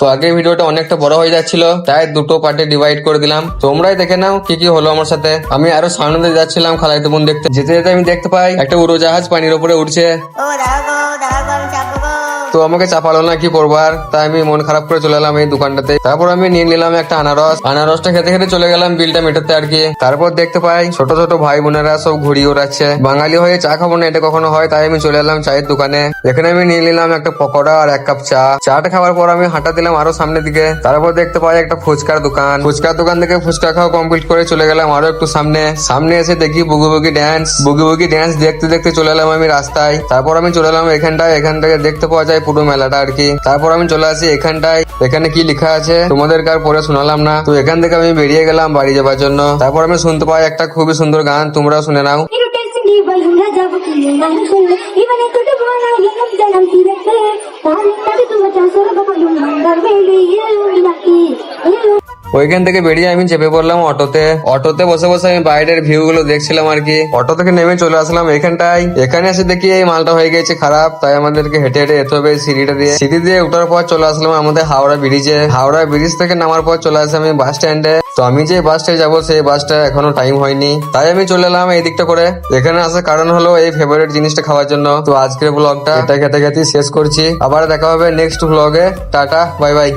তো আগে ভিডিওটা অনেকটা বড় হয়ে যাচ্ছিল, তাই দুটো পার্টে ডিভাইড করে দিলাম। তোমরাই দেখে নাও কি কি হলো আমার সাথে। আমি আরো সামনে দিয়ে যাচ্ছিলাম খালাইতো বোন দেখতে, যেতে যেতে আমি দেখতে পাই একটা উড়োজাহাজ পানির উপরে উঠছে। ও দাঁড়াও গো আমি চাপবো গো। তো আমাকে চাপালো না কি করবার, তাই আমি মন খারাপ করে চলে এলাম এই দোকানটাতে। তারপর আমি নিয়ে নিলাম একটা আনারসটা খেতে খেতে চলে গেলাম বিলটা মেটাতে আর কি। তারপর দেখতে পাই ছোট ছোট ভাই বোনেরা সব ঘুড়ি ওড়াচ্ছে। বাঙালি হয়ে চা খাবো না এটা কখনো হয়, তাই আমি চলে এলাম চায়ের দোকানে। এখানে আমি নিয়ে নিলাম একটা পকোড়া আর এক কাপ চা। চাটা খাওয়ার পর আমি হাঁটা দিলাম আরো সামনের দিকে। তারপর দেখতে পাই একটা ফুচকার দোকান থেকে ফুচকা খাওয়া কমপ্লিট করে চলে গেলাম আরো একটু সামনে এসে দেখি বুগি বুগি ড্যান্স দেখতে দেখতে চলে এলাম আমি রাস্তায়। তারপর আমি চলে এলাম এখান থেকে দেখতে পাওয়া যায় পুরো মেলাটা আর কি। তারপর আমি চলে আসি এখানটায়, এখানে কি লেখা আছে তোমাদের কার পরে শোনালাম না। তো এখান থেকে আমি বেরিয়ে গেলাম বাড়ি যাবার জন্য। তারপর আমি শুনতে পাই একটা খুবই সুন্দর গান, তোমরা শুনে নাও। ওইখান থেকে বেরিয়ে আমি চেপে পড়লাম অটোতে বসে বসে আমি বাইরের ভিউ গুলো দেখছিলাম আর কি। অটো থেকে নেমে চলে আসলাম এখানটায়। এখানে এসে দেখি এই মালটা হয়ে গেছে খারাপ, তাই আমাদেরকে হেঁটে হেঁটে যেতে হবে সিঁড়ি দিয়ে উঠার পর চলে আসলাম আমাদের হাওড়া ব্রিজ থেকে নামার পর চলে আসি আমি বাস স্ট্যান্ডে। তো আমি যে বাসটায় যাবো সেই বাসটা এখনো টাইম হয়নি, তাই আমি চলে এলাম এই দিকটা করে। এখানে আসার কারণ হলো এই ফেভারিট জিনিসটা খাওয়ার জন্য। তো আজকের ব্লগটা এটা খেতে খেতে শেষ করছি। আবার দেখা হবে নেক্সট ব্লগে। Tata bye bye.